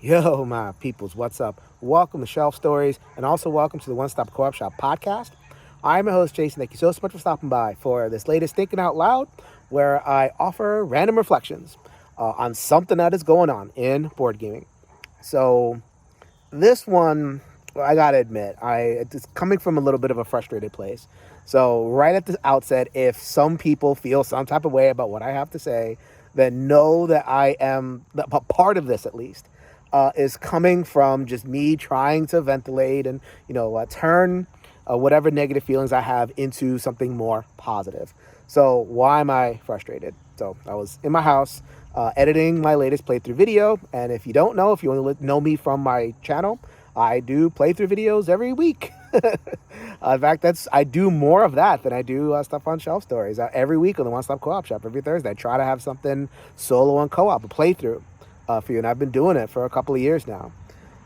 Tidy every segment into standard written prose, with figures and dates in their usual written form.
Yo, my peoples, what's up? Welcome to Shelf Stories, and also welcome to the One Stop Co-op Shop podcast. I'm your host, Jason. Thank you so much for stopping by for this latest Thinking Out Loud, where I offer random reflections on something that is going on in board gaming. So, this one, I gotta admit, it's coming from a little bit of a frustrated place. So, right at the outset, if some people feel some type of way about what I have to say, then know that I am a part of this at least. Is coming from just me trying to ventilate and turn whatever negative feelings I have into something more positive. So why am I frustrated? So I was in my house editing my latest playthrough video, and if you don't know, if you want to know me from my channel, I do playthrough videos every week. In fact, I do more of that than I do stuff on Shelf Stories. Every week on the One Stop Co-op Shop, every Thursday, I try to have something solo and co-op, a playthrough for you, and I've been doing it for a couple of years now.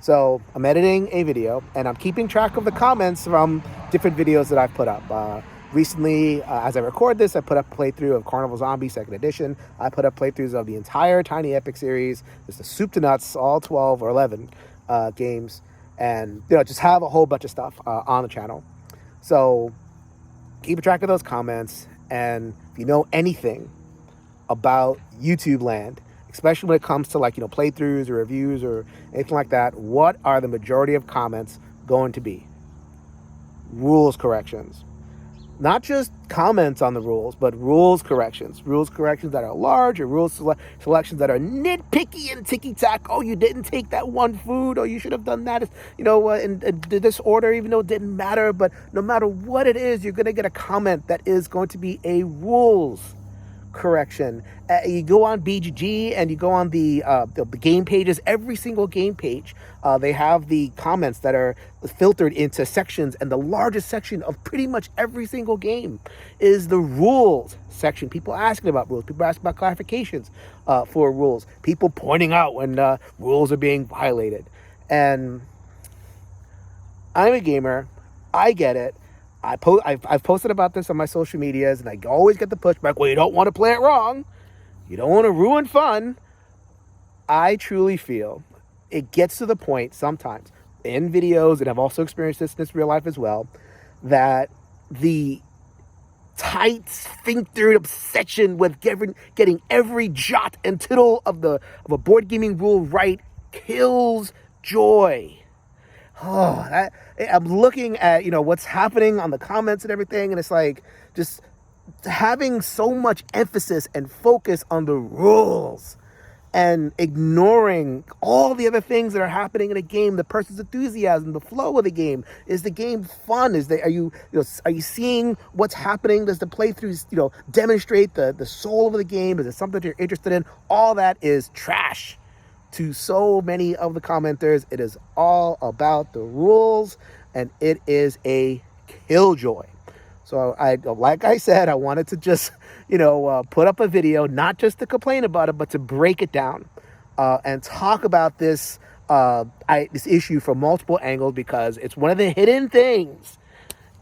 So I'm editing a video, and I'm keeping track of the comments from different videos that I've put up. Recently, as I record this, I put up a playthrough of Carnival Zombie 2nd Edition. I put up playthroughs of the entire Tiny Epic series, just the soup to nuts, all 12 or 11 games, and just have a whole bunch of stuff on the channel. So keep track of those comments, and if you know anything about YouTube land, especially when it comes to playthroughs or reviews or anything like that, what are the majority of comments going to be? Rules corrections. Not just comments on the rules, but rules corrections. Rules corrections that are large, or rules selections that are nitpicky and ticky-tack. Oh, you didn't take that one food, or you should have done that, in this order, even though it didn't matter. But no matter what it is, you're going to get a comment that is going to be a rules correction. You go on BGG and you go on the game pages. Every single game page, they have the comments that are filtered into sections, and the largest section of pretty much every single game is the rules section. People asking about rules, people asking about clarifications for rules, people pointing out when rules are being violated. And I'm a gamer, I get it. I've posted about this on my social medias, and I always get the pushback, well, you don't want to play it wrong, you don't want to ruin fun. I truly feel it gets to the point sometimes in videos, and I've also experienced this in this real life as well, that the tight sphinctered obsession with getting every jot and tittle of a board gaming rule right kills joy. I'm looking at what's happening on the comments and everything, and it's like just having so much emphasis and focus on the rules and ignoring all the other things that are happening in a game, the person's enthusiasm, the flow of the game. Is the game fun? Are you seeing what's happening? Does the playthroughs demonstrate the soul of the game? Is it something you're interested in? All that is trash. To so many of the commenters, it is all about the rules, and it is a killjoy. So like I said, I wanted to just, put up a video, not just to complain about it, but to break it down and talk about this issue from multiple angles, because it's one of the hidden things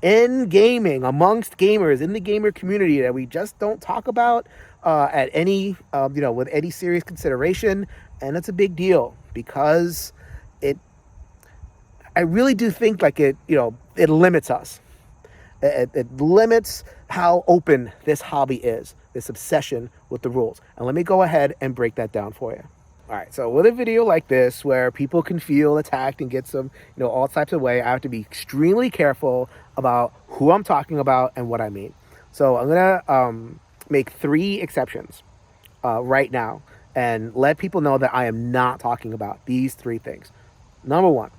in gaming, amongst gamers, in the gamer community, that we just don't talk about at any, with any serious consideration. And it's a big deal, because I really do think it limits us. It limits how open this hobby is, this obsession with the rules. And let me go ahead and break that down for you. All right, so with a video like this, where people can feel attacked and get some, all types of way, I have to be extremely careful about who I'm talking about and what I mean. So I'm gonna make 3 exceptions right now, and let people know that I am not talking about these 3 things. Number 1,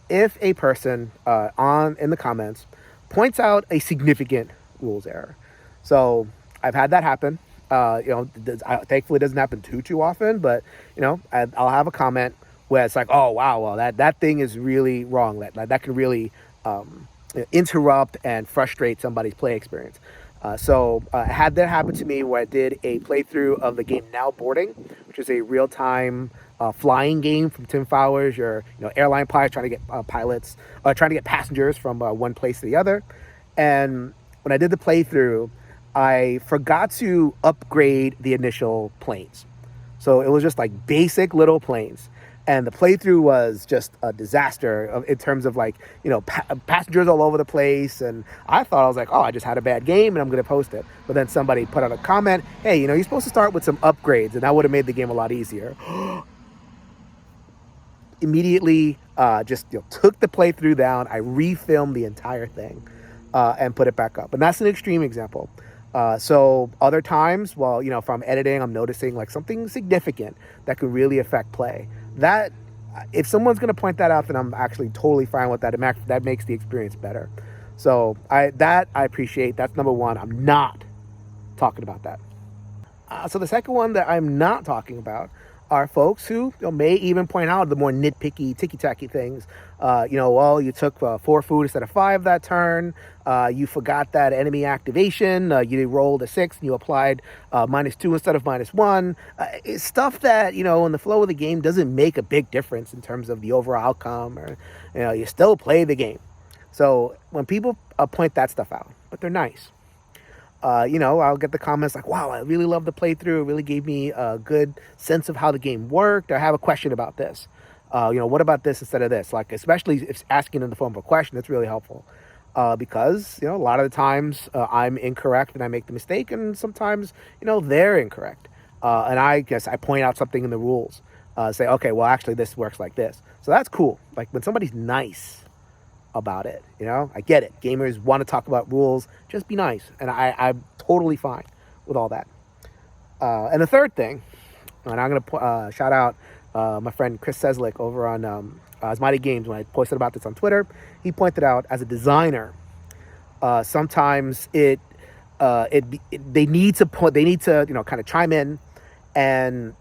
if a person in the comments points out a significant rules error. So I've had that happen. Thankfully it doesn't happen too often, but I'll have a comment where it's like, oh wow, well that thing is really wrong. That can really interrupt and frustrate somebody's play experience. So I had that happen to me where I did a playthrough of the game Now Boarding, which is a real-time flying game from Tim Fowler's. Your airline pilot trying to get passengers from one place to the other. And when I did the playthrough, I forgot to upgrade the initial planes. So it was just like basic little planes. and the playthrough was just a disaster in terms of like, passengers all over the place. And I was like, oh, I just had a bad game and I'm going to post it. But then somebody put out a comment, hey, you're supposed to start with some upgrades, and that would have made the game a lot easier. Immediately just took the playthrough down. I refilmed the entire thing and put it back up. And that's an extreme example. So other times, well, if I'm editing, I'm noticing like something significant that could really affect play. That, if someone's going to point that out, then I'm actually totally fine with that. That makes the experience better. So I appreciate. That's number one. I'm not talking about that. So the second one that I'm not talking about are folks who may even point out the more nitpicky, ticky-tacky things. Well, you took 4 food instead of 5 that turn. You forgot that enemy activation. You rolled a 6 and you applied -2 instead of -1. It's stuff that, in the flow of the game doesn't make a big difference in terms of the overall outcome, or, you still play the game. So when people point that stuff out, but they're nice. I'll get the comments like, wow, I really love the playthrough. It really gave me a good sense of how the game worked. I have a question about this. What about this instead of this? Like, especially if asking in the form of a question, that's really helpful. Because, a lot of the times I'm incorrect and I make the mistake, and sometimes, they're incorrect. And I guess I point out something in the rules. Say, okay, well, actually, this works like this. So that's cool. Like when somebody's nice about it, I get it. Gamers want to talk about rules. Just be nice. And I'm totally fine with all that. And the third thing, and I'm going to shout out my friend Chris Seslick over on Asmighty Games. When I posted about this on Twitter, he pointed out, as a designer, sometimes they need to kind of chime in and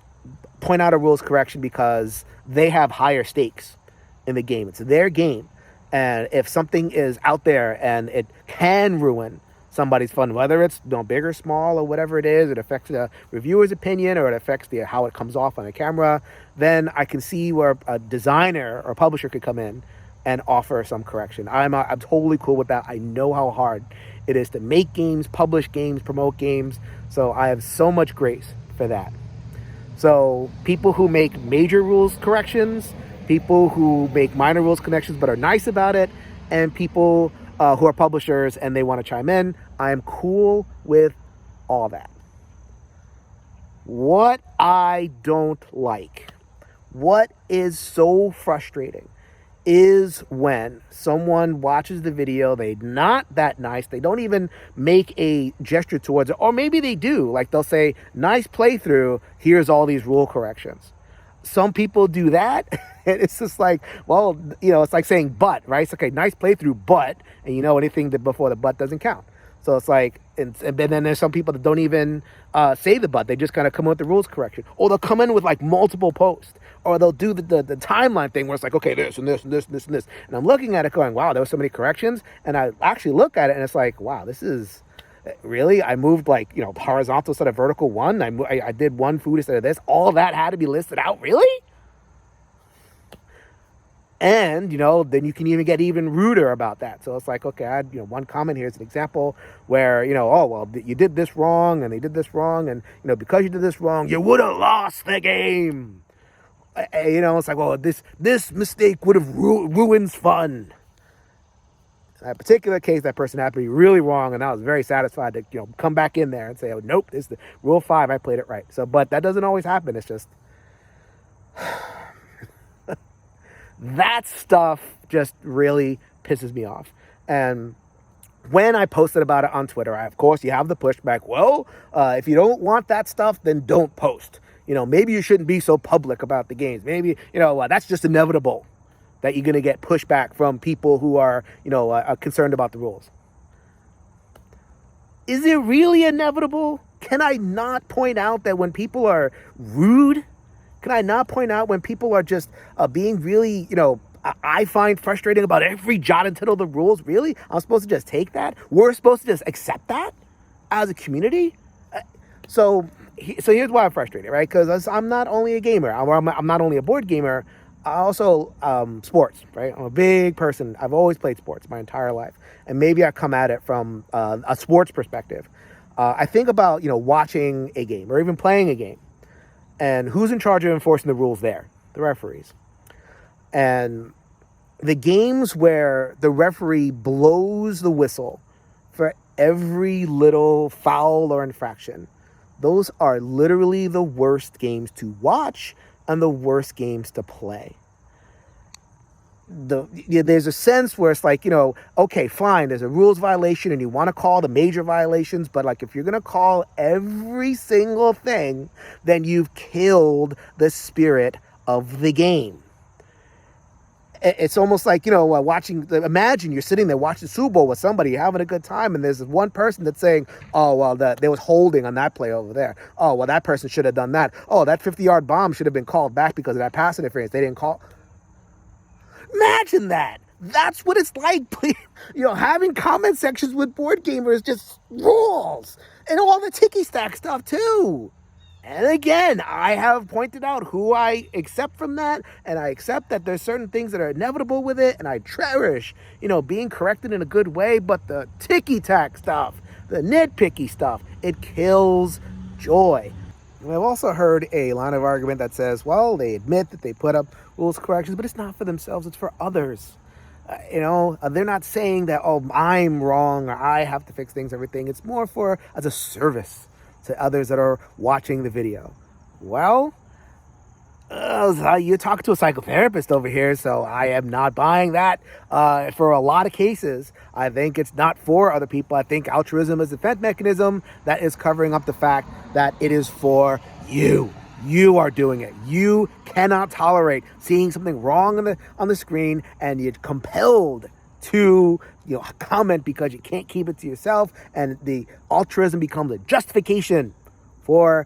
point out a rules correction because they have higher stakes in the game. It's their game. And if something is out there and it can ruin somebody's fun, whether it's big or small or whatever it is, it affects the reviewer's opinion or it affects how it comes off on a camera, then I can see where a designer or publisher could come in and offer some correction. I'm totally cool with that. I know how hard it is to make games, publish games, promote games. So I have so much grace for that. So people who make major rules corrections, people who make minor rules connections but are nice about it, and people who are publishers and they want to chime in, I'm cool with all that. What I don't like, what is so frustrating, is when someone watches the video, they're not that nice, they don't even make a gesture towards it, or maybe they do, like they'll say, nice playthrough, here's all these rule corrections. Some people do that, and it's just like, well, it's like saying but, right? It's okay, nice playthrough, but, and anything that before the but doesn't count. So it's like, and then there's some people that don't even say the but, they just kind of come in with the rules correction. Or they'll come in with like multiple posts, or they'll do the timeline thing where it's like, okay, this and this and this and this and this. And I'm looking at it going, wow, there were so many corrections. And I actually look at it and it's like, wow, this is... Really? I moved like, horizontal instead of vertical 1. I did 1 food instead of this. All that had to be listed out? Really? And, then you can even get even ruder about that. So it's like, okay, I had, one comment here is an example where, oh, well, you did this wrong and they did this wrong. And, because you did this wrong, you would have lost the game. It's like, well, this mistake would have ruins fun. In that particular case, that person happened to be really wrong, and I was very satisfied to come back in there and say, oh, nope, this is the rule 5, I played it right. So, but that doesn't always happen. It's just that stuff just really pisses me off. And when I posted about it on Twitter, of course, you have the pushback. Well, if you don't want that stuff, then don't post. Maybe you shouldn't be so public about the games. Maybe, that's just inevitable, that you're going to get pushback from people who are, concerned about the rules. Is it really inevitable? Can I not point out that when people are rude? Can I not point out when people are just being really, I find frustrating about every jot and tittle of the rules? Really? I'm supposed to just take that? We're supposed to just accept that as a community? So here's why I'm frustrated, right? Because I'm not only a gamer. I'm not only a board gamer. I also, sports, right? I'm a big person. I've always played sports my entire life. And maybe I come at it from a sports perspective. I think about, watching a game or even playing a game. And who's in charge of enforcing the rules there? the referees. And the games where the referee blows the whistle for every little foul or infraction, those are literally the worst games to watch and the worst games to play. There's a sense where it's like, okay, fine, there's a rules violation and you want to call the major violations, but like if you're going to call every single thing, then you've killed the spirit of the game. It's almost like, watching, imagine you're sitting there watching Super Bowl with somebody, having a good time, and there's one person that's saying, oh, well, there was holding on that play over there. Oh, well, that person should have done that. Oh, that 50-yard bomb should have been called back because of that pass interference. They didn't call. Imagine that. That's what it's like, having comment sections with board gamers just rules. And all the ticky stack stuff, too. And again, I have pointed out who I accept from that, and I accept that there's certain things that are inevitable with it, and I cherish, being corrected in a good way, but the ticky-tack stuff, the nitpicky stuff, it kills joy. And I've also heard a line of argument that says, well, they admit that they put up rules corrections, but it's not for themselves, it's for others. They're not saying that, oh, I'm wrong, or I have to fix things, everything. It's more for as a service to others that are watching the video. Well, you talk to a psychotherapist over here, so I am not buying that. For a lot of cases, I think it's not for other people. I think altruism is a defense mechanism that is covering up the fact that it is for you. You are doing it. You cannot tolerate seeing something wrong on the screen, and you're compelled to comment because you can't keep it to yourself, and the altruism becomes a justification for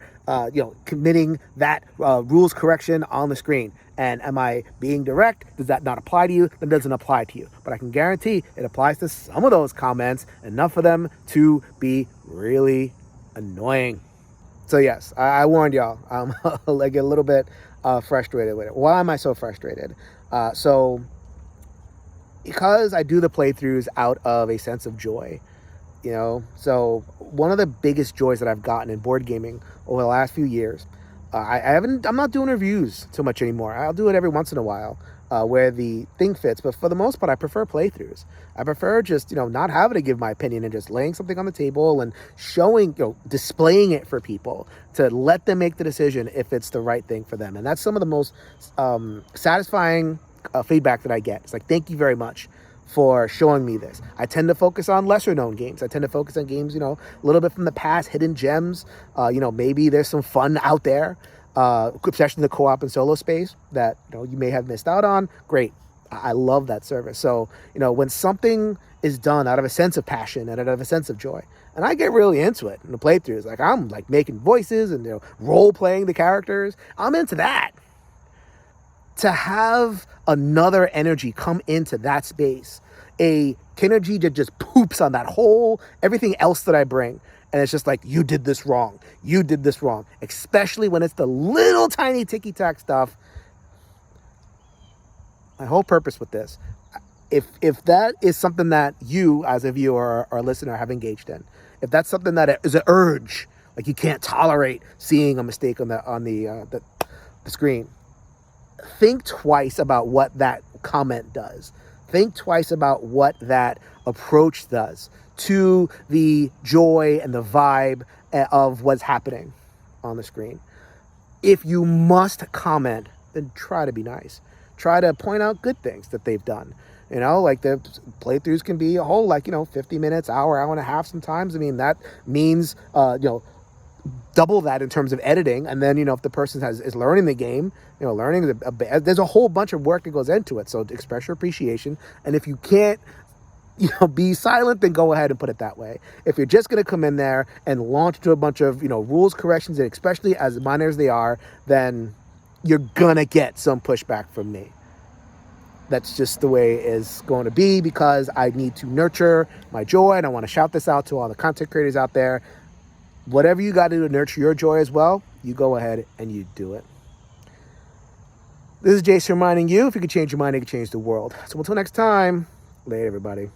committing that rules correction on the screen. And am I being direct? Does that not apply to you? Then it doesn't apply to you. But I can guarantee it applies to some of those comments, enough for them to be really annoying. So yes, I warned y'all. I'm like a little bit frustrated with it. Why am I so frustrated? Because I do the playthroughs out of a sense of joy, so one of the biggest joys that I've gotten in board gaming over the last few years, I'm not doing reviews too much anymore. I'll do it every once in a while, where the thing fits, but for the most part, I prefer playthroughs. I prefer just, not having to give my opinion and just laying something on the table and showing, displaying it for people to let them make the decision if it's the right thing for them. And that's some of the most satisfying feedback that I get. It's like, thank you very much for showing me this. I tend to focus on lesser known games. I tend to focus on games, a little bit from the past, hidden gems. Maybe there's some fun out there, especially in the co-op and solo space that, you may have missed out on. Great. I love that service. So, when something is done out of a sense of passion and out of a sense of joy, and I get really into it in the playthroughs, like I'm like making voices and, role playing the characters. I'm into that. To have another energy come into that space, a energy that just poops on that whole, everything else that I bring. And it's just like, you did this wrong. You did this wrong. Especially when it's the little tiny ticky-tack stuff. My whole purpose with this, if that is something that you as a viewer or listener have engaged in, if that's something that is an urge, like you can't tolerate seeing a mistake on the screen, think twice about what that comment does. Think twice about what that approach does to the joy and the vibe of what's happening on the screen. If you must comment, then try to be nice. Try to point out good things that they've done. Like the playthroughs can be a whole 50 minutes, hour and a half sometimes. I mean, that means, double that in terms of editing. And then, if the person is learning the game, there's a whole bunch of work that goes into it. So express your appreciation. And if you can't, be silent, then go ahead and put it that way. If you're just going to come in there and launch into a bunch of, rules corrections, and especially as minor as they are, then you're going to get some pushback from me. That's just the way it's going to be, because I need to nurture my joy. And I want to shout this out to all the content creators out there. Whatever you got to do to nurture your joy as well, you go ahead and you do it. This is Jason reminding you, if you could change your mind, you could change the world. So until next time, later, everybody.